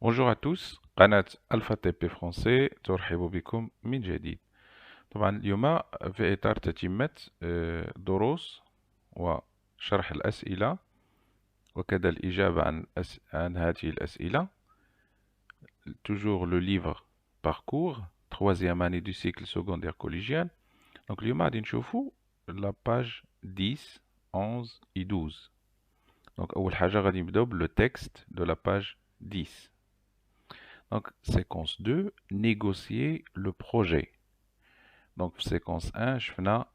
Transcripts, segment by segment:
Bonjour à tous قناة ألفا تي بي فرونسي ترحب بكم من جديد. طبعا اليوم في إطار تتمة دروس وشرح الأسئلة وكذا الإجابة عن هذه الأسئلة. Toujours le livre Parcours, troisième année du cycle secondaire collégien. Donc اليوم غادي نشوفوا la page 10, 11 et 12. Donc أول حاجة غادي نبداو le texte de la page 10. Donc, séquence 2, négocier le projet. Donc, séquence 1,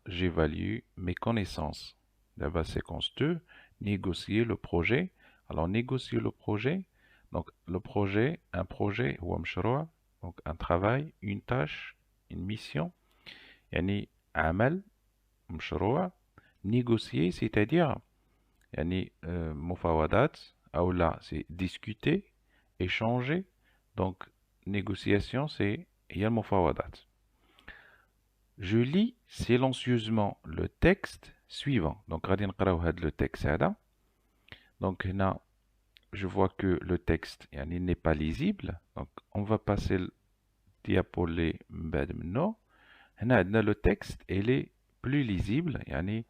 j'évalue mes connaissances. D'abord, séquence 2, négocier le projet. Alors, négocier le projet. Donc, le projet, un projet ou donc un travail, une tâche, une mission. يعني عمل مشروع. Négocier, c'est-à-dire يعني مفاوضات أو là, c'est discuter, échanger. Donc, négociation, c'est هي المفاوضات. Je lis silencieusement le texte suivant. Donc, غادي نقراو هذا le texte هذا. Donc, هنا, je vois que le texte يعني n'est pas lisible. Donc, on va passer le diapo من بعد منه. هنا عندنا le texte, il est plus lisible. يعني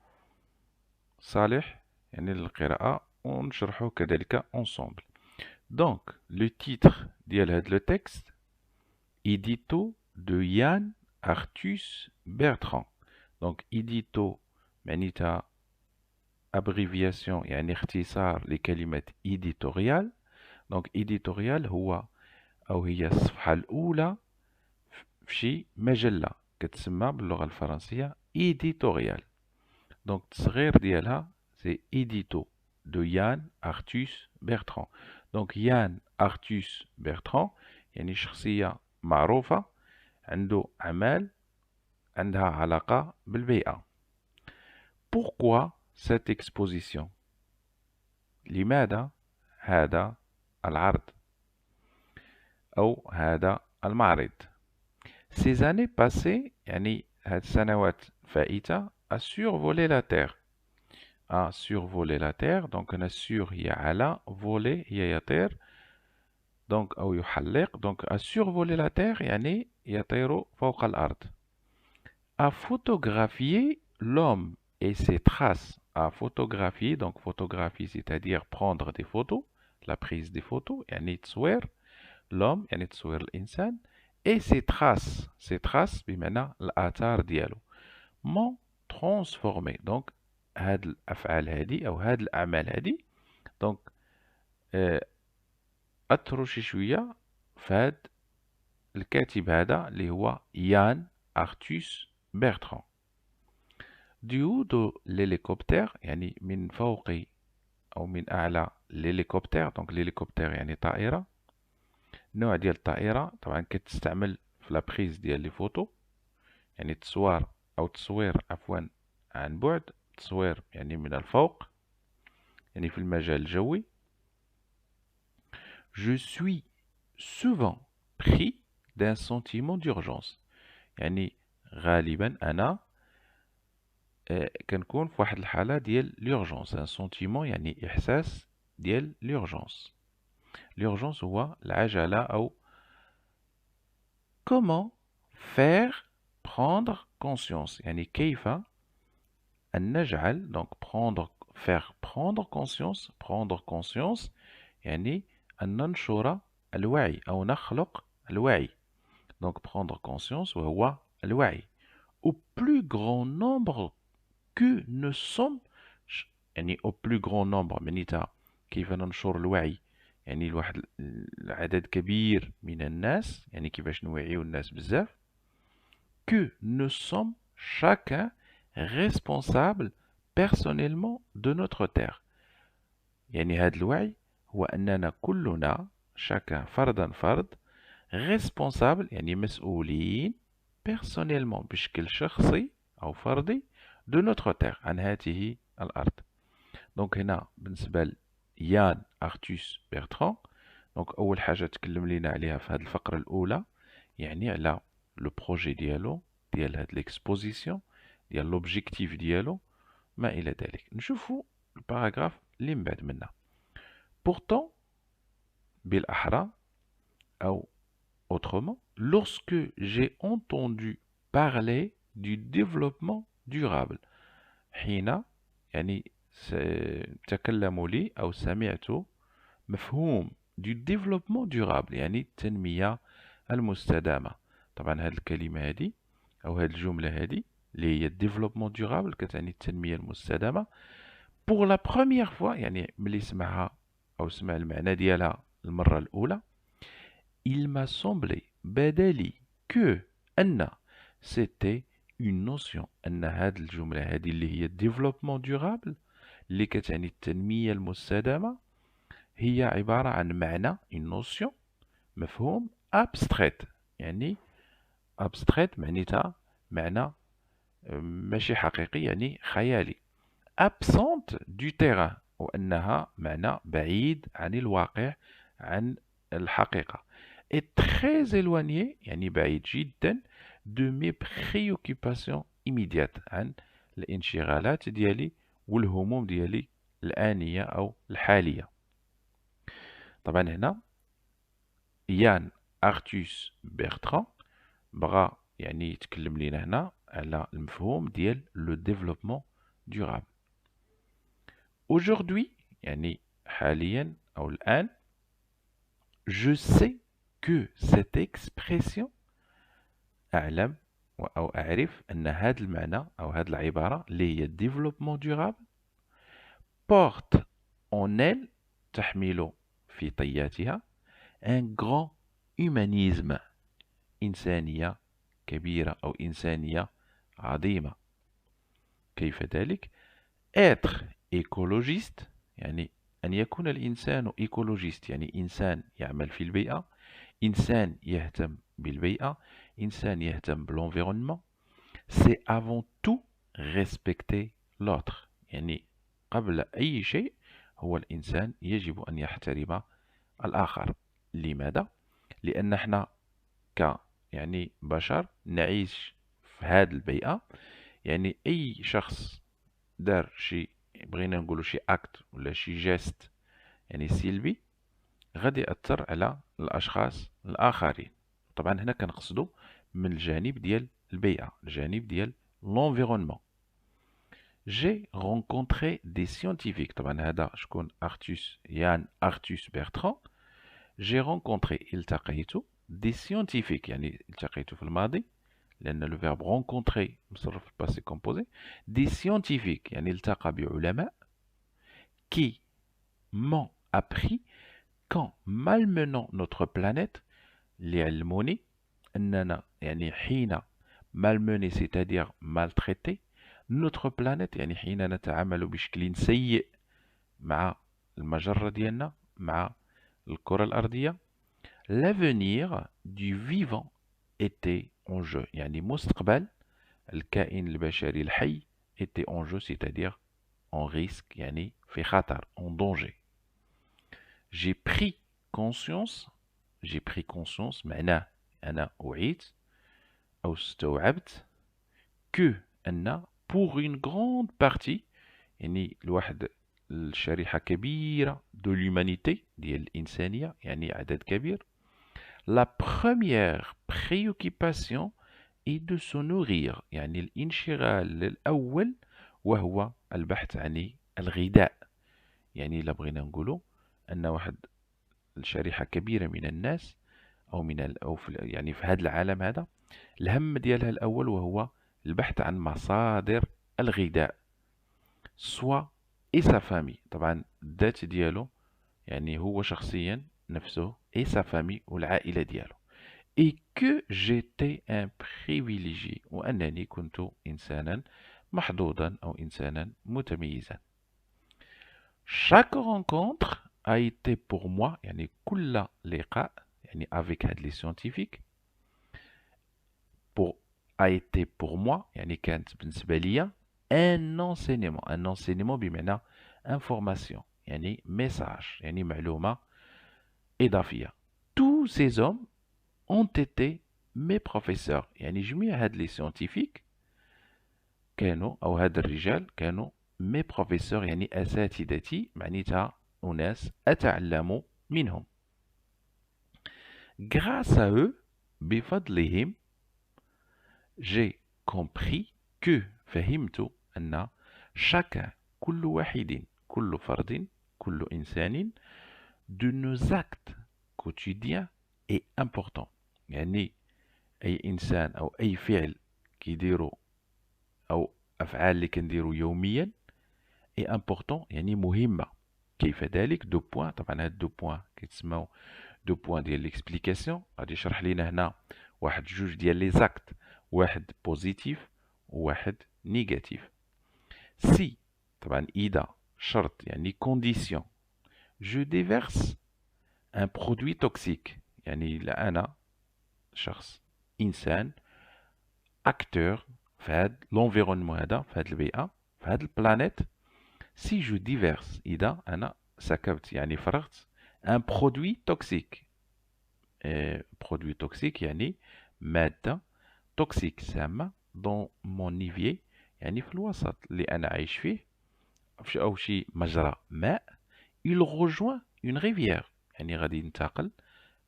صالح يعني للقراءة ونشرحه كذلك ensemble. Donc, le titre ديال هذا le texte, Édito de Yann Arthus Bertrand. Donc, édito معناتها abréviation يعني اختصار لكلمة éditorial. Donc, éditorial هو أو هي الصفحة الأولى في شي مجلة كتسمى باللغة الفرنسية éditorial. Donc, التصغير ديالها c'est édito de Yann Arthus Bertrand. Donc, Yann Arthus Bertrand يعني شخصية معروفة عنده أعمال عندها علاقة بالبيئة. Pourquoi cette exposition? لماذا هذا العرض أو هذا المعرض؟ Ces années passées يعني هاد السنوات الفائتة a survolé la terre. A survolé la terre. Donc on a sur هي على voler هي يطير. Donc أو يحلق. Donc a survolé la terre يعني يطير فوق الأرض. A photographié l'homme et ses traces. A photographier, donc photographie, c'est-à-dire prendre des photos, la prise des photos, يعني تصوير l'homme, يعني تصوير الإنسان, et ses traces بمعنى الآثار ديالو. m'ont transformé. Donc هاد الأفعال هادي أو هاد الأعمال هادي donc أثروا شي شوية في هاد الكاتب هذا اللي هو يان أرتوس بيرتران. Du haut de l'hélicoptère يعني من فوق أو من أعلى l'hélicoptère. donc l'hélicoptère يعني طائرة. نوع ديال الطائرة طبعا كتستعمل في لابريز ديال لي فوتو يعني تصوير عفوا عن بعد. تصوير يعني من الفوق يعني في المجال الجوي. Je suis souvent pris d'un sentiment d'urgence. يعني غالبا أنا كنكون في واحد الحالة ديال l'urgence. un sentiment يعني إحساس ديال l'urgence. l'urgence هو العجلة أو comment faire prendre conscience يعني كيف أن نجعل donc faire prendre conscience يعني أن ننشر الوعي أو نخلق الوعي. donc prendre conscience وهو الوعي au plus grand nombre que nous sommes يعني au plus grand nombre معناتها كيف ننشر الوعي يعني لواحد العدد كبير من الناس يعني كيفاش نوعيو الناس بزاف. que nous sommes chacun responsable personnellement de notre terre. يعني هذا الوعي هو أننا كلنا chacun فرد responsable يعني مسؤولين personnellement بشكل شخصي أو فردي de notre terre عن هذه الأرض. دونك هنا بالنسبة ليان أرتوس بيرتران دونك أول حاجة تكلم لنا عليها في هذه الفقرة الأولى يعني على لو بروجي ديالو ديال هاد ليكسبوزيسيون ديال لوبجيكتيف ديالو ما إلى ذلك. نشوفو الباراغراف اللي من بعد منها. Pourtant بالأحرى ou autrement, lorsque j'ai entendu parler du développement durable. حين يعني تكلموا لي أو سمعت مفهوم du développement durable يعني التنمية المستدامة. طبعا هذه الكلمة هذه أو هذه الجملة هذه اللي هي développement durable كتعني التنمية المستدامة pour la première fois يعني ملي سمعها أو سمع المعنى ديالها المرة الأولى il m'a semblé بدالي que أن c'était une notion أن هذه الجملة هذه اللي هي développement durable اللي كتعني التنمية المستدامة هي عبارة عن معنى une notion مفهوم abstraite يعني abstraite معناتها معنى ماشي حقيقي يعني خيالي absente du terrain وأنها معنى بعيد عن الواقع عن الحقيقة est très éloigné يعني بعيد جدا de mes préoccupations immédiates عن الانشغالات ديالي والهموم ديالي الآنية أو الحالية. طبعا هنا يان أرتوس بيرتران بغى يعني يتكلم لنا هنا على المفهوم ديال لو ديفلوبمون durable. Aujourd'hui يعني حاليا أو الآن je sais que cette expression أعلم أو أعرف أن هذا المعنى أو هذه العبارة اللي هي développement durable porte en elle تحمل في طياتها un grand humanisme إنسانية كبيرة أو إنسانية عظيمة. كيف ذلك؟ être écologiste يعني أن يكون الإنسان écologiste يعني إنسان يعمل في البيئة إنسان يهتم بالبيئة إنسان يهتم بالenvironnement c'est avant tout respecter l'autre يعني قبل أي شيء هو الإنسان يجب أن يحترم الآخر. لماذا؟ لأن احنا يعني بشر نعيش في هذه البيئة يعني أي شخص دار شي بغينا نقولوا شي أكت ولا شي جيست يعني سلبي غادي يأثر على الأشخاص الآخرين. طبعا هنا كنقصدوا من الجانب ديال البيئة الجانب ديال l'environnement. J'ai rencontré des scientifiques طبعا هذا شكون يان أرتوس بيرتران. J'ai rencontré التقيت des scientifiques يعني التقيت في الماضي لأن le verbe rencontrer مصرف في الباسي composé des scientifiques يعني التقى بعلماء qui m'ont appris qu'en malmenant notre planète اللي علموني أننا يعني حين malmener c'est-à-dire maltraiter notre planète يعني حين نتعامل بشكل سيء مع المجرة ديالنا مع الكرة الأرضية l'avenir du vivant était en jeu يعني مستقبل الكائن البشري الحي était en jeu c'est-à-dire en risque يعني في خطر en danger. J'ai pris conscience معناه أنا أعيت أو استوعبت que أن pour une grande partie يعني الواحد الشريحة كبيرة de l'humanité ديال الإنسانية يعني عدد كبير la première préoccupation est de se nourrir يعني الانشغال الأول وهو البحث عن الغذاء يعني إلا بغينا نقولوا أن واحد الشريحة كبيرة من الناس أو يعني في هذا العالم هذا الهم ديالها الأول وهو البحث عن مصادر الغذاء سوا إي سا فامي طبعا الذات ديالو يعني هو شخصيا نفسه إي سا فامي والعائلة ديالو et que j'étais un privilégié وأنني كنت إنسانا محظوظا أو إنسانا متميزا. chaque rencontre a été pour moi يعني كل لقاء يعني avec هاد لي scientifiques a été pour moi يعني كانت بالنسبة ليا un enseignement بمعنى information يعني message يعني معلومة إضافية. tous ces hommes ont été mes professeurs يعني جميع هاد لي scientifiques كانوا أو هاد الرجال كانوا mes professeurs يعني أساتذتي معناتها أناس أتعلم منهم. grâce à eux بفضلهم j'ai compris que فهمت أن chacun كل واحد كل فرد كل إنسان de nos actes quotidiens est important. يعني أي إنسان أو أي فعل كيديرو أو أفعال اللي كنديرو يوميا est important يعني مهمة. كيف ذلك؟ دو بوان. طبعا هاد دو بوان كيتسماو دو بوان ديال ليكسبليكاسيون. غادي يشرح لينا هنا واحد جوج ديال لي زاكت، واحد بوزيتيف وواحد نيجاتيف. سي طبعا إذا شرط يعني كونديسيون je déverse un produit toxique يعني لا أنا شخص إنسان acteur في هاد l'environnement هذا، في هاد البيئة، في هاد البلانيت. si je déverse إذا أنا سكبت يعني فرغت un produit toxique. produit toxique يعني مادة توكسيك سامة dans mon évier يعني في الوسط اللي أنا عايش فيه أو شي مجرى ماء. il rejoint une rivière يعني غادي ينتقل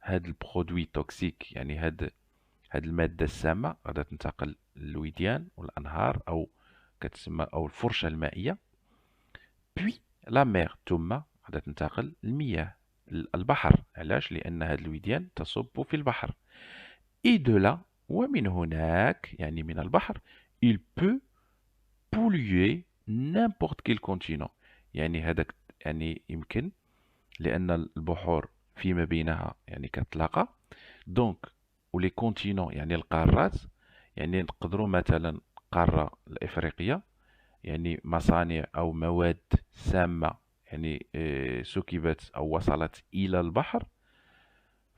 هاد البرودوي توكسيك يعني هاد المادة السامة غادي تنتقل للوديان والأنهار أو كتسمى أو الفرشة المائية. puis la mer ثم غادي تنتقل المياه البحر. علاش؟ لأن هاد الوديان تصب في البحر. et de là ومن هناك يعني من البحر il peut polluer n'importe quel continent. يعني هذاك يعني يمكن لأن البحور فيما بينها يعني كتلاقى دونك ولي كونتينون يعني القارات. يعني نقدروا مثلا القارة الإفريقية يعني مصانع أو مواد سامة يعني سكبت أو وصلت إلى البحر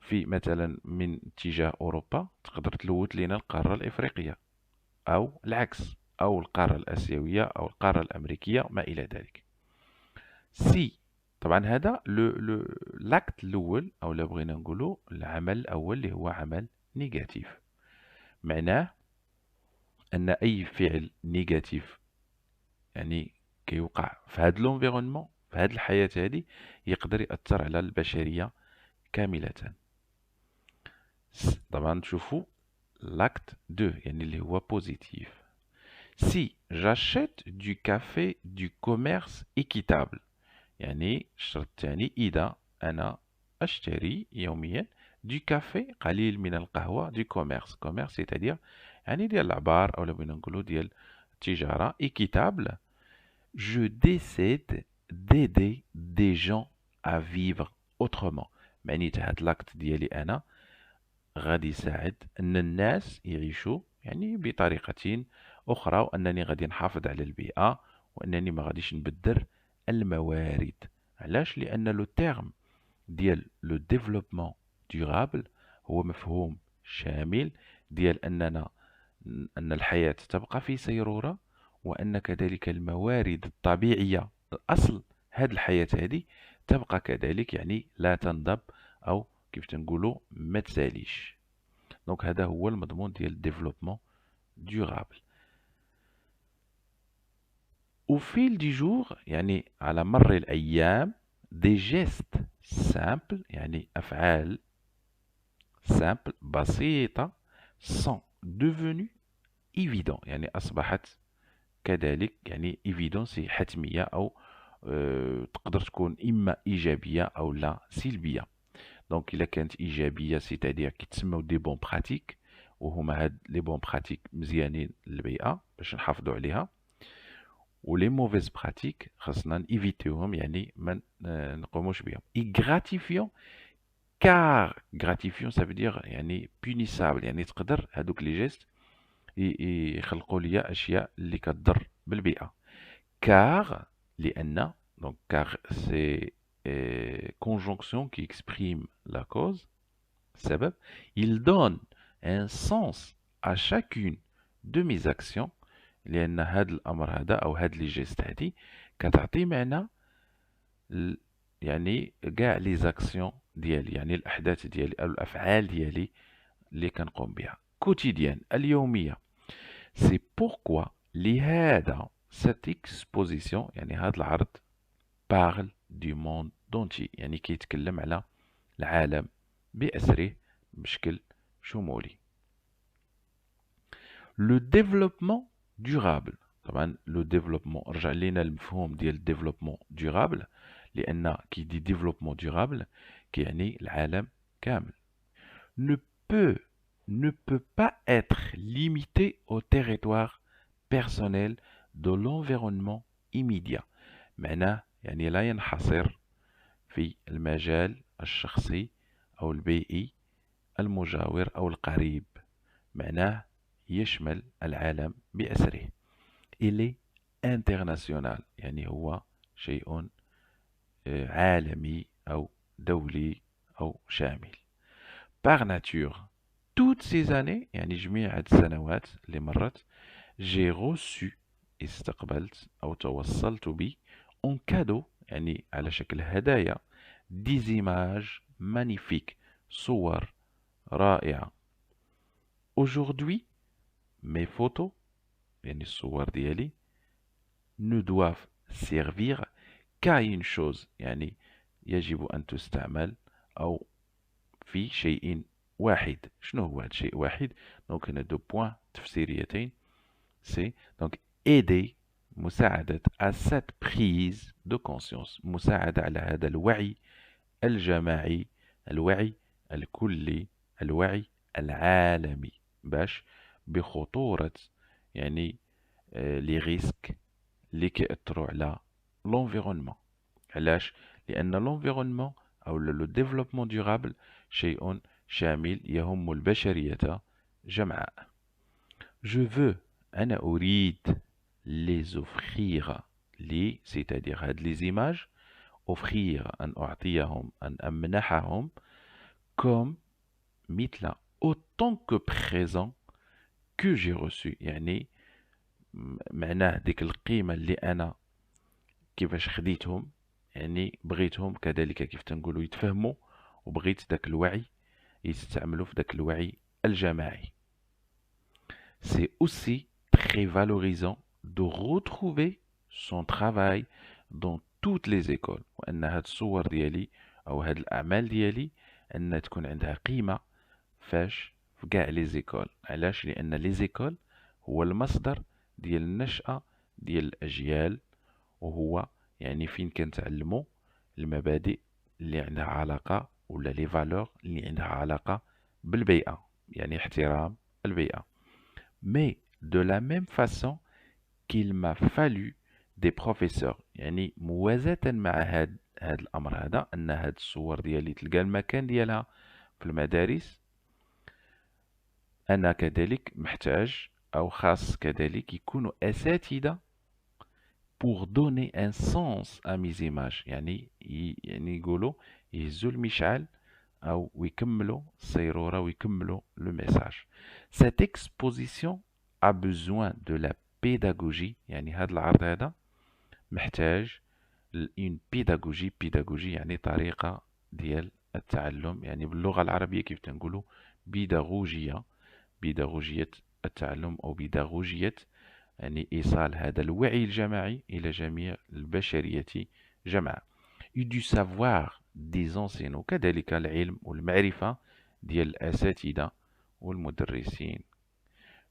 في مثلا من اتجاه أوروبا، تقدر تلوث لنا القارة الإفريقية أو العكس أو القارة الآسيوية أو القارة الأمريكية ما إلى ذلك. سي طبعا هذا لاكت الأول أو لا بغينا نقولوا العمل الأول اللي هو عمل نيجاتيف. معناه أن أي فعل نيجاتيف يعني كيوقع في هذا لونفيرونمون في هذه الحياة هذه يقدر يأثر على البشرية كاملة. طبعا تشوفوا لاكت 2 يعني اللي هو بوزيتيف. سي j'achète du café du commerce équitable يعني الشرط الثاني إذا أنا أشتري يوميا du café قليل من القهوة du commerce. commerce c'est-à-dire يعني ديال العبار أو بغينا نقولوا ديال التجارة. équitable je décide d'aider des gens à vivre autrement. معنيتها هاد لاكت ديالي أنا غادي يساعد أن الناس يعيشوا يعني بطريقة أخرى، وأنني غادي نحافظ على البيئة، وأنني ما غاديش نبدر الموارد. علاش؟ لأن لو تيرم ديال لو ديفلوبمون دورابل هو مفهوم شامل ديال أن الحياة تبقى في سيرورة، وأن كذلك الموارد الطبيعية الأصل هاد الحياة هذه تبقى كذلك يعني لا تنضب أو كيف تنقولوا ما تساليش. دونك هذا هو المضمون ديال الديفلوبمون دورابل. au fil du jour يعني على مر الأيام des gestes simples يعني أفعال simple بسيطة sont devenus évidents يعني أصبحت كذلك يعني évident سي حتمية أو تقدر تكون إما إيجابية أو لا سلبية. دونك إلا كانت إيجابية سيتادير كيتسموا دي بون براتيك، وهما هاد لي بون براتيك مزيانين للبيئة باش نحافظوا عليها، ولي موفيز براتيك خاصنا نيفيتيوهم يعني ما نقوموش بهم. اي غراتيفيون كار غراتيفيون ça veut dire يعني بونيسابل يعني تقدر هادوك لي جيست يخلقوا ليا اشياء اللي كتضر بالبيئة. كار لأن donc car c'est conjonction qui exprime la cause السبب. il donne un sens à chacune de mes actions لأن هاد الأمر هذا أو هاد لي جيست هادي كتعطي معنى يعني كاع لي زاكسيون ديالي يعني الأحداث ديالي أو الأفعال ديالي اللي كنقوم بها كوتيديان اليومية. سي بوركوا لهذا cette exposition يعني هاد العرض parle du monde entier يعني كيتكلم على العالم بأسره بشكل شمولي. لو ديفلوبمون durable. طبعا لو ديفلوبمون رجع لينا المفهوم ديال الديفلوبمون durable، لان كي دي ديفلوبمون durable كيعني العالم كامل. ne peut ne peut pas être limité au territoire personnel de l'environnement immédiat. معناه يعني لا ينحصر في المجال الشخصي أو البيئي المجاور أو القريب، معناه يشمل العالم بأسره. Il est international، يعني هو شيء عالمي أو دولي أو شامل. Par nature، toutes ces années، يعني جميع هاد السنوات اللي مرت، j'ai reçu، استقبلت أو توصلت بي en cadeau، يعني على شكل هدايا، des images magnifiques، صور رائعة. Aujourd'hui mes photos، يعني الصور ديالي، ne doivent servir qu'à une chose، يعني يجب أن تستعمل أو في شيء واحد. شنو هو هذا الشيء واحد؟ دونك هنا دو بوان تفسيريتين. سي دونك aider، مساعدة à cette prise de conscience، مساعدة على هذا الوعي الجماعي، الوعي الكلي، الوعي العالمي، باش بخطورة يعني لي ريسك اللي كيأثروا على لونفيرونمون. علاش؟ لأن لونفيرونمون أو لو ديفلوبمون دورابل شيء شامل يهم البشرية جمعاء. Je veux، أنا أريد، les offrir، لي c'est-à-dire هاد les images، offrir أن أعطيهم، أن أمنحهم، comme مثل autant que présent que j'ai reçu، يعني معناه ديك القيمة اللي أنا كيفاش خديتهم، يعني بغيتهم كذلك كيف تنقولوا يتفهموا، وبغيت داك الوعي يستعملوا في داك الوعي الجماعي. C'est aussi très valorisant de retrouver son travail dans toutes les écoles، وأن هاد الصور ديالي أو هاد الأعمال ديالي أن تكون عندها قيمة فاش في كاع لي زيكول. علاش؟ لأن لي زيكول هو المصدر ديال النشأة ديال الأجيال، وهو يعني فين كنتعلموا المبادئ اللي عندها علاقة ولا لي فالور اللي عندها علاقة بالبيئة، يعني احترام البيئة. Mais de la même façon qu'il m'a fallu des professeurs، يعني موازاة مع هاد الأمر هذا، أن هاد الصور ديالي تلقى المكان ديالها في المدارس، أنا كذلك محتاج أو خاص كذلك يكونوا أساتذة pour donner un sens à mes images، يعني يقولوا يهزوا المشعل أو ويكملوا السيرورة ويكملوا le message. Cette exposition a besoin de la pédagogie، يعني هذا العرض هذا محتاج une pédagogie يعني طريقة ديال التعلم، يعني باللغة العربية كيف تنقولوا بيداغوجية التعلم أو بيداغوجية، يعني إيصال هذا الوعي الجماعي إلى جميع البشرية جمعاء. et du savoir des enseignants، وكذلك العلم والمعرفة ديال الأساتذة والمدرسين.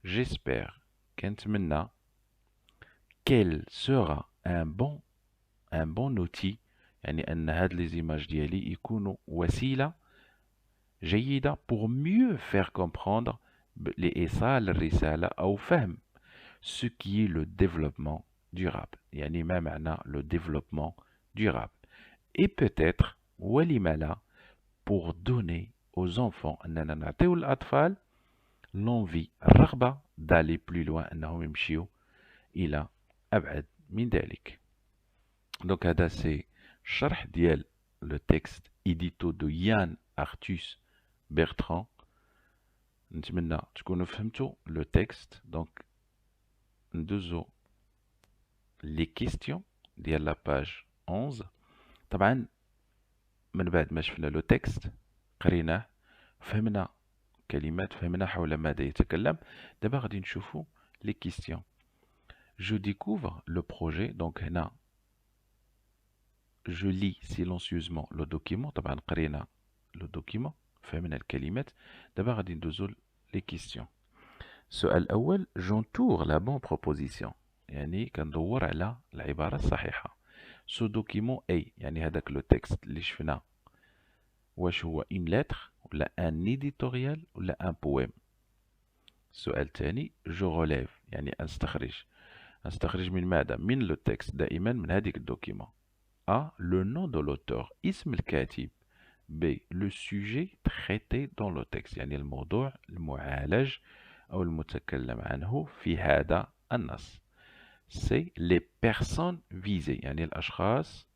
J'espère، كنتمنى quel sera un bon outil، يعني أن هاد les images ديالي يكونوا وسيلة جيدة pour mieux faire comprendre لإيصال الرسالة أو فهم ce qui est le développement durable، يعني ما معنى le développement durable. Et peut-être ولم لا pour donner aux enfants، أننا نعطيو الأطفال l'envie، الرغبة d'aller plus loin، أنهم يمشيو إلى أبعد من ذلك. دونك هذا سي شرح ديال لو تكست إديتو دو يان أرتوس بيرتران. نتمنى تكونوا فهمتوا لو تكست. دونك ندوزو لي كيستيون ديال لا باج 11. طبعا من بعد ما شفنا لو تكست قريناه فهمنا كلمات، فهمنا حول ماذا يتكلم، دابا غادي نشوفوا لي كيستيون. Je découvre le projet، donc هنا je lis silencieusement le document، طبعا قرينا le document. فهمنا الكلمات. دابا غادي ندوزو لي كيستيون. السؤال الأول جونتور لا بون بروبوزيسيون، يعني كندور على العبارة الصحيحة. سو دوكيمون أي، يعني هذاك لو تكست اللي شفنا واش هو اون لتر ولا ان ايديتوريال ولا ان بويم. السؤال الثاني جو ريليف، يعني أستخرج من ماذا؟ من لو تكست، دائما من هذيك الدوكيمون. A. Le nom de l'auteur، اسم الكاتب. B. Le sujet traité dans le texte، يعني الموضوع المعالج أو المتكلم عنه في هذا النص. C. Les personnes visées، يعني الأشخاص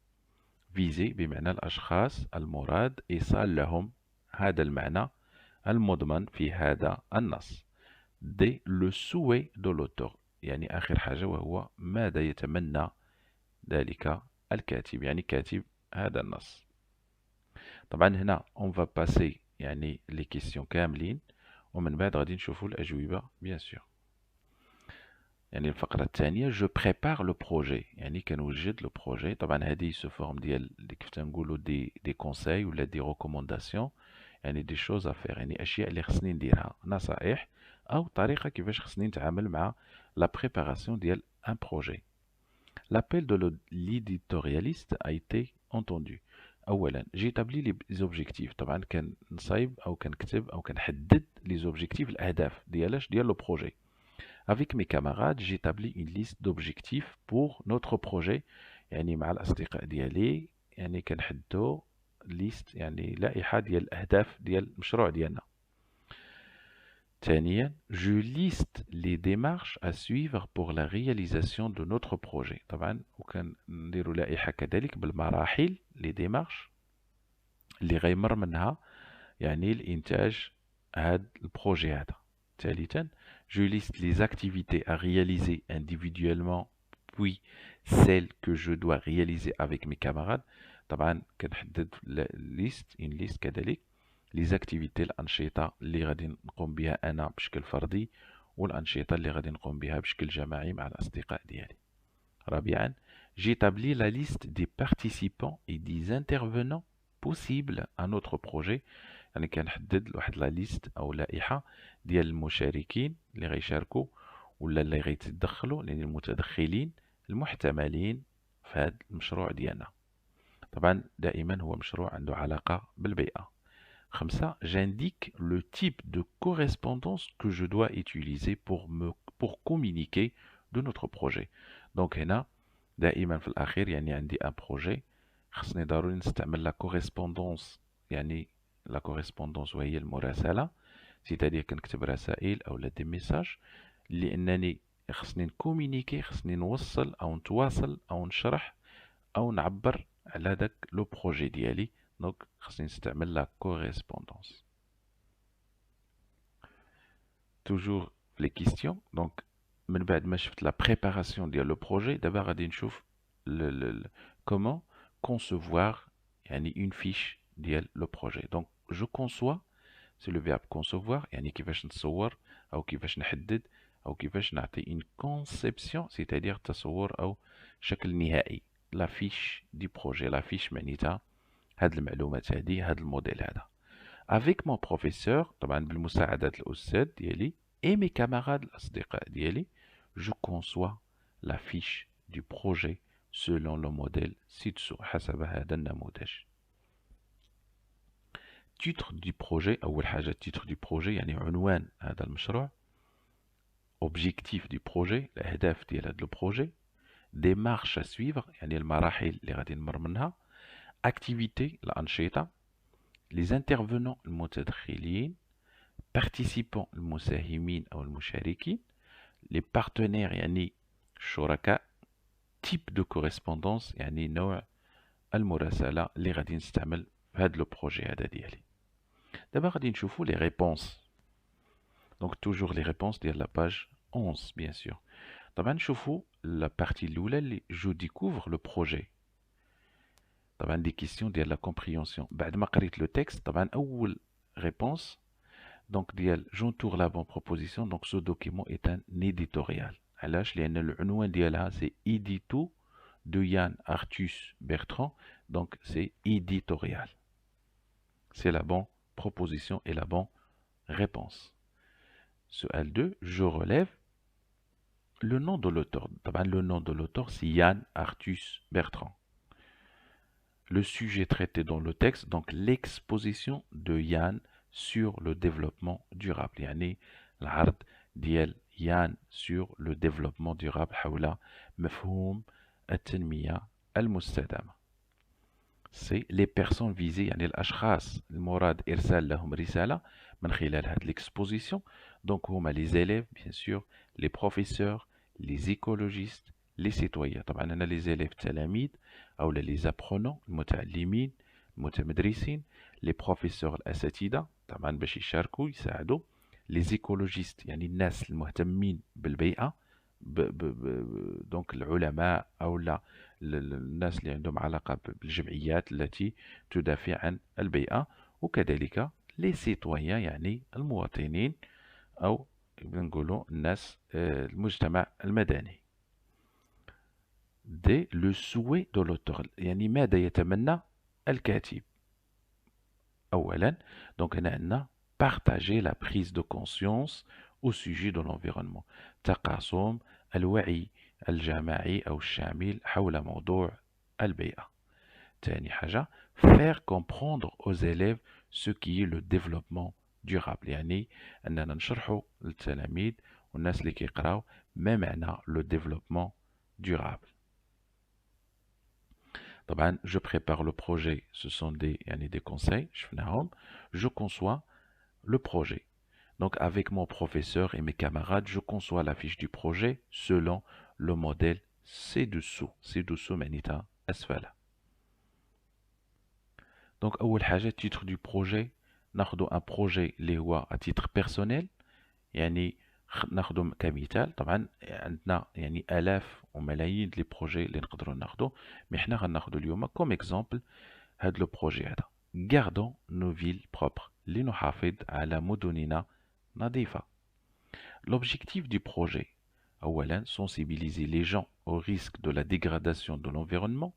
visés بمعنى الأشخاص المراد إيصال لهم هذا المعنى المضمن في هذا النص. D. Le souhait de l'auteur، يعني آخر حاجة وهو ماذا يتمنى ذلك الكاتب، يعني كاتب هذا النص. طبعا هنا on va passer يعني les questions كاملين، ومن بعد غادي نشوفوا الأجوبة bien sûr. يعني الفقرة الثانية جو بريبار لو بروجي، يعني كنوجد لو بروجي. طبعا هذه سو فورم ديال اللي كيف تنقولوا دي كونساي ولا دي ريكومونداسيون، يعني دي شوز افير، يعني اشياء اللي خصني نديرها، نصائح او طريقة كيفاش خصني نتعامل مع لا بريباراسيون ديال ان بروجي. L'appel de l'éditorialiste a été entendu. أولا j'établis les objectifs، طبعا كنصايب أو كنكتب أو كنحدد les objectifs الأهداف ديالاش ديال لو بروجي. Avec mes camarades j'établis une liste d'objectifs pour notre projet، يعني مع الأصدقاء ديالي يعني كنحدو ليست، يعني لائحة ديال الأهداف ديال المشروع ديالنا. ثانيا je liste les démarches à suivre pour la réalisation de notre projet. طبعا وكنديروا لائحة كذلك بالمراحل les démarches اللي غيمر منها يعني الإنتاج هذا البروجي هذا. ثالثا je liste les activités à réaliser individuellement puis celles que je dois réaliser avec mes camarades. طبعا كنحدد ليست ان ليست كذلك لي زاكتيفيتي الانشطه اللي غادي نقوم بها انا بشكل فردي والانشطه اللي غادي نقوم بها بشكل جماعي مع الاصدقاء ديالي. رابعا j'établis la liste des participants et des intervenants possibles à notre projet، يعني كنحدد واحد لا ليست او لائحه ديال المشاركين اللي غيشاركوا ولا اللي غيتدخلوا، يعني المتدخلين المحتملين في هذا المشروع ديالنا. طبعا دائما هو مشروع عنده علاقه بالبيئه. خمسة j'indique le type de correspondance que je dois utiliser pour communiquer de notre projet. donc هنا دائما في الأخير يعني عندي ان بروجي خصني ضروري نستعمل لا كوريسبوندونس، يعني لا كوريسبوندونس وهي المراسلة، سيتادير كنكتب رسائل أو دي ميساج لأنني خصني نكومينيكي، خصني نوصل أو نتواصل أو نشرح أو نعبر على داك لو بروجي ديالي. دونك خصني نستعمل لا كوريسبوندونس. توجور لي كيستيون. دونك من بعد ما شفت لا بريباراسيون ديال لو بروجي، دابا غادي نشوف كومون كونسوفوار يعني اون فيش ديال لو بروجي. دونك جو كونسوا سي لو فيرب كونسوفوار، يعني كيفاش نتصور او كيفاش نحدد او كيفاش نعطي اون كونسيبسيون سيتادير تصور او شكل نهائي لا فيش دي بروجي. لا فيش معنيتها هاد المعلومات هادي، هاد الموديل هذا. افيك مون بروفيسور، طبعا بالمساعدة الأستاذ ديالي et mes camarades الأصدقاء ديالي je conçois la fiche du projet selon le modèle ci-dessous، حسب هذا النموذج. titre du projet، أول حاجة titre du projet يعني عنوان هذا المشروع. objectif du projet الأهداف ديال هذا البروجي. démarche à suivre يعني المراحل اللي غادي نمر منها. activité الأنشطة. les intervenants المتدخلين. participants المساهمين أو المشاركين. les partenaires يعني الشركاء. type de correspondance يعني نوع المراسلة اللي غادي نستعمل في هذا لو بروجي هذا ديالي. دابا غادي نشوفوا لي ريبونس. دونك توجور لي ريبونس ديال لا باج 11 بيان سور. طبعا نشوفوا لا بارتي الاولى اللي جو ديكوفر لو بروجي. طبعا دي كيسيون ديال لا كومبريونسيون بعد ما قريت لو تكست. طبعا اول ريبونس دونك ديال جونتور لا بون بروبوزيسيون. دونك سو دوكيمون ايت ان ايديتوريال. علاش؟ لان العنوان ديالها سي ايديتو de Yann Arthus Bertrand, donc c'est éditorial. C'est la bonne proposition est la bonne réponse. Sual 2, je relève le nom de l'auteur. Le nom de l'auteur, c'est Yann Arthus Bertrand. Le sujet traité dans le texte, donc l'exposition de Yann sur le développement durable. يعني العرض ديال يان sur le développement durable حول مفهوم التنمية المستدامة. C'est les personnes visées يعني الأشخاص المراد إرسال لهم رسالة من خلال هذه l'exposition. Donc هما les élèves bien sûr, les professeurs, les écologistes, les citoyens. طبعا هنا les élèves التلاميذ أو les apprenants المتعلمين المتمدرسين، les professeurs الأساتذة طبعا باش يشاركوا يساعدوا، les écologistes يعني الناس المهتمين بالبيئة دونك العلماء أو لا الناس اللي عندهم علاقة بالجمعيات التي تدافع عن البيئة، وكذلك les citoyens يعني المواطنين أو نقولوا الناس المجتمع المدني. دي لو سوي دو لوتور يعني ماذا يتمنى الكاتب. أولا دونك هنا عندنا partager la prise de conscience au sujet de l'environnement، تقاسم الوعي الجماعي أو الشامل حول موضوع البيئة. ثاني حاجة faire comprendre aux élèves ce qui est le développement durable، يعني أننا نشرحوا للتلاميذ والناس اللي كيقراو ما معنى le développement durable. طبعا je prépare le projet، ce sont des conseils شفناهم. Je conçois le projet. Donc avec mon professeur et mes camarades, je conçois la fiche du projet selon le modèle ci-dessous. ci-dessous معناتها أسفل. Donc أول حاجة titre du projet، ناخدو un projet اللي هو à titre personnel، يعني ناخدو كمثال. طبعا عندنا يعني آلاف وملايين لي بروجي اللي نقدروا ناخدو، مي حنا غناخدو اليوم كوم اكزومبل هاد لو بروجي هذا. Gardons nos villes propres، لنحافظ على مدننا نظيفة. L'objectif du projet، أولا sensibiliser les gens au risque de la dégradation de l'environnement،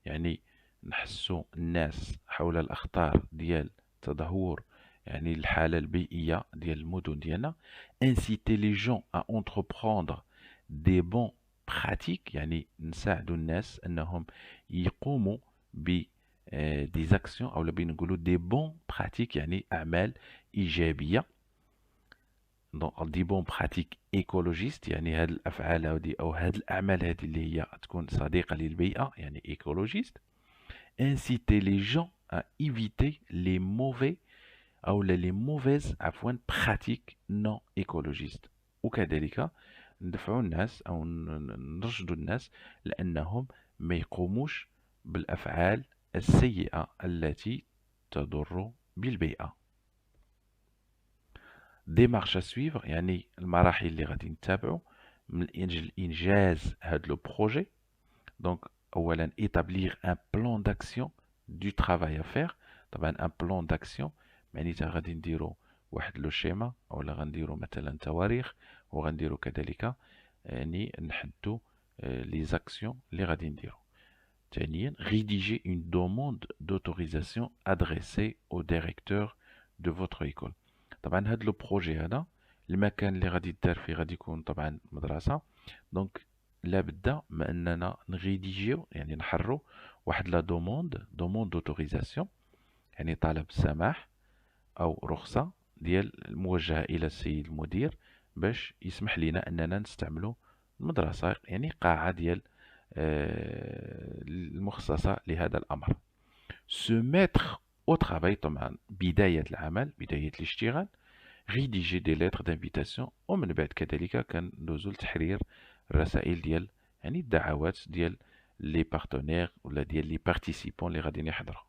يعني نحسو الناس حول الأخطار ديال تدهور يعني الحالة البيئية ديال المدن ديالنا. inciter les gens à entreprendre des bons pratiques، يعني نساعدوا الناس أنهم يقوموا ب des actions أو بنقولوا des bons pratiques يعني أعمال إيجابية. donc دي بون براتيك ايكولوجيست يعني هاد الافعال هادي او هاد الاعمال هادي اللي هي تكون صديقه للبيئه يعني ايكولوجيست. inciter les gens à éviter les mauvais أو les mauvaises عفوا pratiques non écologistes، وكذلك ندفعوا الناس أو نرشدوا الناس لأنهم ما يقوموش بالأفعال السيئة التي تضر بالبيئة. démarche à suivre يعني المراحل اللي غادي نتبعوا من أجل إنجاز هذا لو بروجي. donc أولا établir un plan d'action du travail à faire. طبعا un plan d'action معناتها غادي نديرو واحد لو شيما اولا غنديرو مثلا تواريخ وغنديرو كذلك يعني نحدو لي زاكسيون اللي غادي نديرو. ثانيا rédiger une demande d'autorisation adressée au directeur de votre école. طبعا هاد لو بروجي هذا المكان اللي غادي يدار فيه غادي يكون طبعا مدرسة. دونك لابد ما اننا نغيديجيو يعني نحرو واحد لا دوموند d'autorisation يعني طلب سماح او رخصة ديال موجهة الى السيد المدير باش يسمح لنا اننا نستعملو المدرسة يعني قاعة ديال المخصصة لهذا الامر. se mettre au travail طبعا بداية العمل بداية الاشتغال. rédiger des lettres d'invitation ومن بعد كذلك كندوزو لتحرير الرسائل ديال يعني الدعوات ديال لي بارتنير ولا ديال لي بارتيسيبون اللي غاديين يحضروا.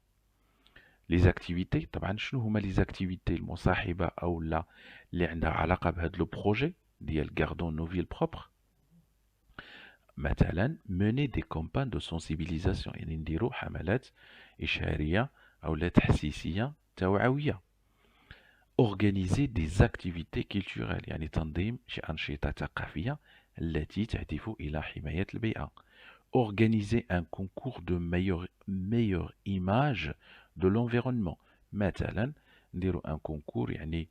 لي زاكتيفيتي طبعا شنو هما لي زاكتيفيتي المصاحبه او لا اللي عندها علاقه بهذا لو بروجي ديال غاردون نو فيل بروبر. مثلا mener des campagnes de sensibilisation يعني نديرو حملات اشهاريه او لا تحسيسيه توعويه. organiser des activités culturelles يعني تنظيم شي أنشطة ثقافية التي تهدف إلى حماية البيئة. organiser un concours de meilleure image de l'environnement مثلا نديروا ان كونكور، يعني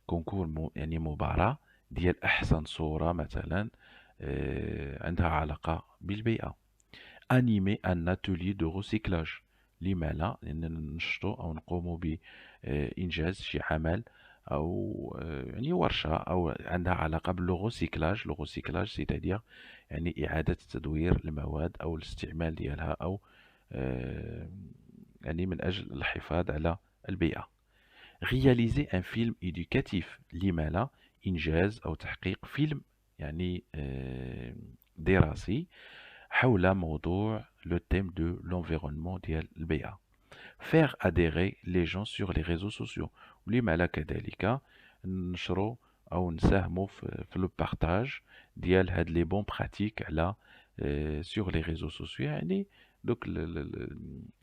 كونكور يعني مباراة ديال أحسن صورة مثلا عندها علاقة بالبيئة. أنيمي أن أتولي دو غوسيكلاج، لما لا؟ لأننا ننشطوا أو نقوموا بإنجاز شي عمل أو يعني ورشة أو عندها علاقة بالغوسيكلاج. لوغوسيكلاج سيتادير يعني إعادة تدوير المواد أو الاستعمال ديالها، أو يعني من أجل الحفاظ على البيئة. réaliser un film éducatif، لما لا؟ إنجاز أو تحقيق فيلم يعني دراسي حول موضوع le thème de l'environnement ديال البيئة. faire adhérer les gens sur les réseaux sociaux، ولما لا كذلك نشروا أو نساهموا في لو بارتاج ديال هاد لي بون براتيك على sur les réseaux sociaux، يعني دوك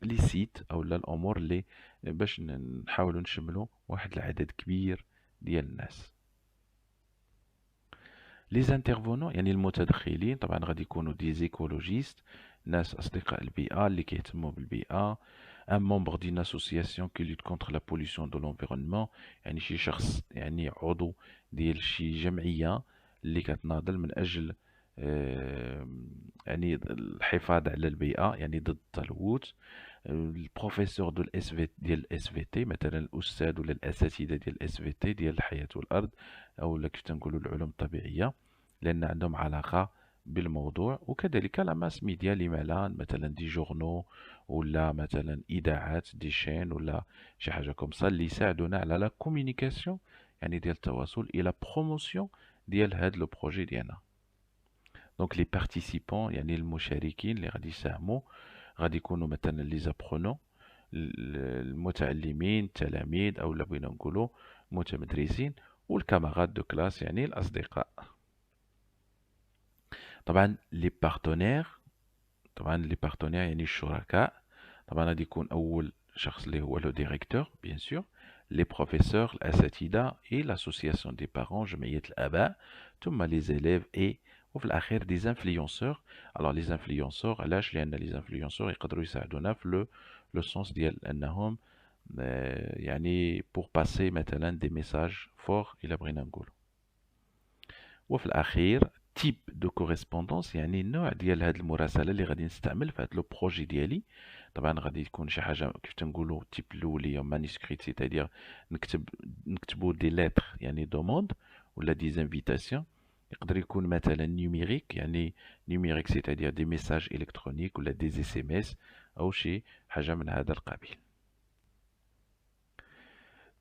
لي سيت أو الأمور اللي باش نحاولوا نشملوا واحد العدد كبير ديال الناس. لي زانترفونون يعني المتدخلين طبعا غادي يكونوا دي زيكولوجيست، ناس أصدقاء البيئة اللي كيهتموا بالبيئة. ان ممبر دين اسوسياسيون كي لوت كونتر لا بوليسيون دو لونفيرونمون، يعني شي شخص يعني عضو ديال شي جمعية اللي كتناضل من أجل يعني الحفاظ على البيئة، يعني ضد التلوث. البروفيسور ديال الاس في تي، مثلا الاستاذ ولا الاساتذه ديال الاس في تي ديال الحياه والارض، او كيف تنقولوا العلوم الطبيعيه، لان عندهم علاقه بالموضوع. وكذلك لا ماس ميديا، لما لا؟ مثلا دي جورنو ولا مثلا اذاعات دي شين ولا شي حاجه كومسا اللي يساعدونا على لا كومونيكاسيون، يعني ديال التواصل الى بروموسيون ديال هاد لو بروجي ديالنا. دونك لي بارتيسيبون يعني المشاركين اللي غادي يساهموا غادي يكونوا مثلا لي زابرونون، المتعلمين، التلاميذ، او بغينا نقولوا متمدرسين، والكاماراد دو كلاس يعني الاصدقاء. طبعا لي بارتنير، طبعا لي بارتنير يعني الشركاء. طبعا غادي يكون اول شخص اللي هو لو ديريكتور بيان سور، لي بروفيسور الاساتذه، اي لاسوسياسيون دي بارون جمعيه الاباء، ثم لي زيليف، اي وفي الاخير دي زانفلونسور. الوغ لي زانفلونسور علاش؟ لان لي زانفلونسور يقدروا يساعدونا في لو سونس ديال انهم يعني بور باسي مثلا دي ميساج فور الى بغينا نقولوا. وفي الاخير تيب دو كوريسبوندونس، يعني النوع ديال هاد المراسله اللي غادي نستعمل في هاد لو بروجي ديالي. طبعا غادي تكون شي حاجه كيف تنقولوا تيب الاوليه مانuscrite، سيتادير نكتبوا دي لتر يعني دوموند ولا دي زانفيتاسيون. يقدر يكون مثلا نيميريك، يعني نيميريك سيتادير دي ميساج الكترونيك ولا دي اس ام اس او شي حاجه من هذا القبيل.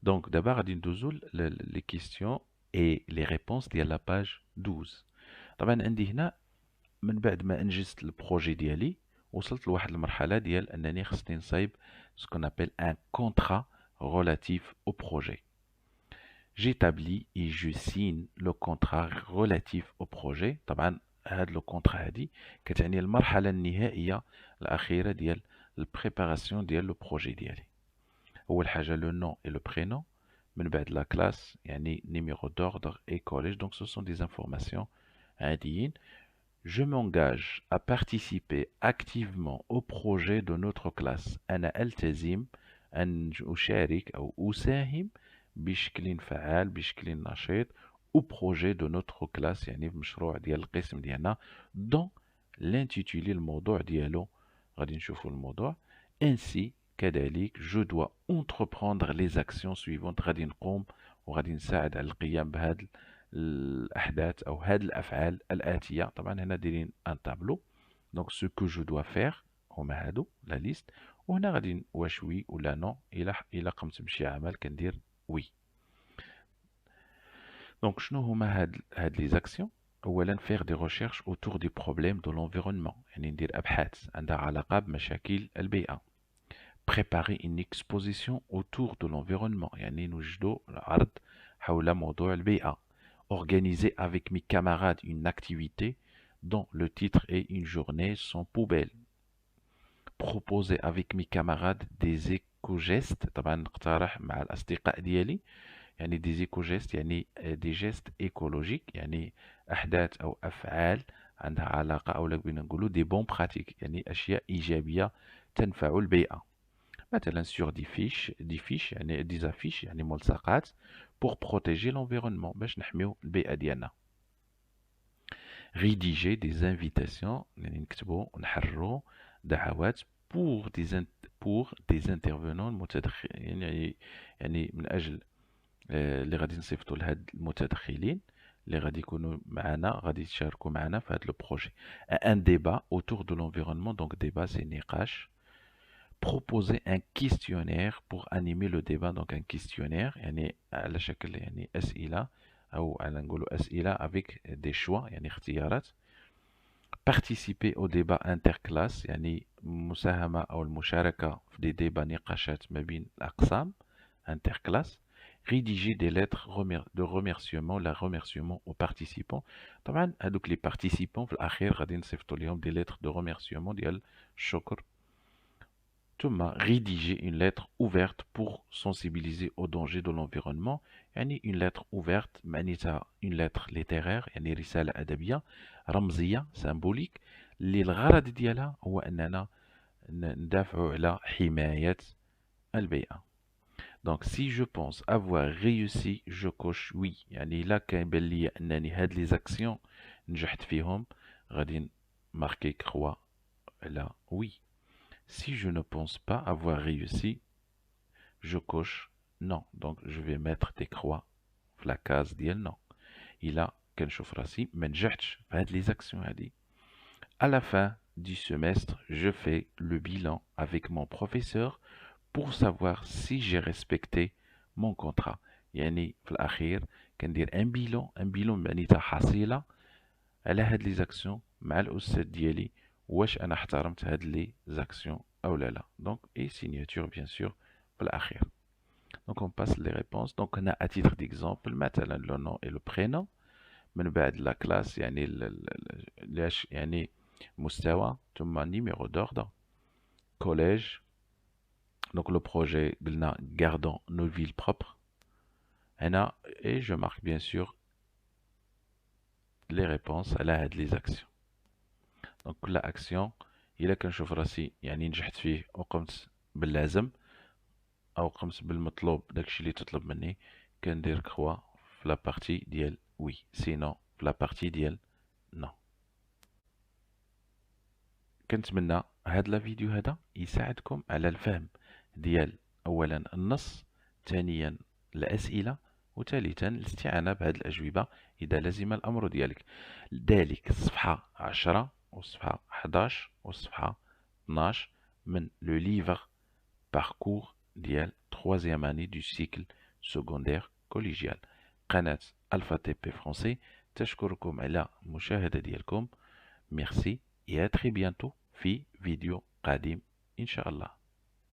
دونك دابا غادي ندوزو لي كيستيون اي لي ريبونس ديال لا باج 12. طبعا عندي هنا من بعد ما انجزت البروجي ديالي وصلت لواحد المرحله ديال انني خصني نصايب سكون ابل ان كونترا relatif au projet. J'établis et je signe le contrat relatif au projet. طبعا هاد لو كونترا هادي كتعني المرحله النهائيه الاخيره ديال البريباراسيون ديال لو بروجي ديالي. اول حاجه لو نون اي لو برينون، من بعد لا كلاس يعني نيميرو دوردر اي كوليج. دونك سو سون دي انفورماسيون عاديين. Je m'engage à participer activement au projet de notre classe. أنا ألتزم أن أشارك أو أساهم بشكل فعال بشكل نشيط au projet de notre classe، يعني في مشروع ديال القسم ديالنا. dont l'intitulé الموضوع ديالو غادي نشوفوا الموضوع. ainsi كذلك je dois entreprendre les actions suivantes، غادي نقوم وغادي نساعد على القيام بهذا الأحداث أو هاد الأفعال الآتية. طبعا هنا دايرين ان تابلو، دونك سو كو جو دوا فير هما هادو لا ليست، وهنا غادي واش وي ولا نو. إلا قمت بشي عمل كندير وي. دونك شنو هما هاد لي زاكسيون؟ أولا فير دي ريشيرش أوتور دي بروبليم دو لونفيرونمون، يعني ندير أبحاث عندها علاقة بمشاكل البيئة. préparer une exposition autour de l'environnement، يعني نوجدوا عرض حول موضوع البيئة. organiser avec mes camarades une activité dont le titre est une journée sans poubelle. proposer avec mes camarades des éco-gestes، طبعا نقترح مع الأصدقاء ديالي يعني des éco-gestes يعني des gestes écologiques، يعني أحداث أو أفعال عندها علاقة أو بغينا نقولوا des bons pratiques، يعني أشياء إيجابية تنفع البيئة. مثلا sur des fiches يعني des affiches يعني ملصقات pour protéger l'environnement باش نحميو البيئة ديالنا. rédiger des invitations يعني نكتبوا نحرروا دعوات pour des intervenants المتدخلين يعني من أجل اللي غادي نصيفطوا لهاد المتدخلين اللي غادي يكونوا معنا غادي يشاركوا معنا في هذا لو بروجي. ان débat autour de l'environnement donc débat c'est نقاش. proposer un questionnaire pour animer le débat donc un questionnaire يعني على شكل يعني أسئلة أو على نقولوا أسئلة avec des choix يعني اختيارات. participer au débat interclasse يعني مساهمة أو المشاركة في des débats نقاشات ما بين الأقسام interclasse. rédiger des lettres de remerciement la remerciement aux participants. طبعا هذوك les participants في الأخير غادي نصيفطوا لهم des lettres de remerciement ديال الشكر. ثم rédiger une lettre ouverte pour sensibiliser au danger de l'environnement. يعني une lettre ouverte معناتها une lettre littéraire يعني رسالة أدبية رمزية symbolique اللي الغرض ديالها هو أننا ندافعوا على حماية البيئة. Donc si je pense avoir réussi je coche oui يعني إلا كيبان لي أنني هاد لي زاكسيون نجحت فيهم غادي ماركي كخوا على oui. Si je ne pense pas avoir réussi, je coche non. Donc, je vais mettre des croix في la case ديال non. إلا كنشوف راسي ما نجحتش في هاد les actions هادي. À la fin du semestre, je fais le bilan avec mon professeur pour savoir si j'ai respecté mon contrat. يعني في الأخير كندير un bilan معناتها حصيلة على هاد les actions مع الأستاذ ديالي واش أنا احترمت هاد les actions أو لا. Donc, et signature bien sûr في الأخير. Donc, on passe les réponses. Donc, on a à titre d'exemple مثلا le nom et le prénom. من بعد la classe يعني يعني مستوى ثم numéro d'ordre. collège. Donc, le projet قلنا gardons nos villes propres. هنا et je marque bien sûr les réponses على هاد les actions. Donc, كل action إلا كنشوف راسي يعني نجحت فيه وقمت باللازم أو قمت بالمطلوب داكشي اللي تطلب مني كندير كخوا في لابارتي ديال وي سينو في لابارتي ديال نو. كنتمنى هاد لا فيديو هذا يساعدكم على الفهم ديال أولا النص، ثانيا الأسئلة، وثالثا الاستعانة بهاد الأجوبة إذا لزم الأمر ديالك. ذلك الصفحة 10 والصفحة 11 والصفحة 12 من لو ليفر باركور ديال 3e année du cycle secondaire collégial. قناة ألفا تي بي فرونسي تشكركم على المشاهدة ديالكم. ميرسي et à très bientôt في فيديو قادم إن شاء الله.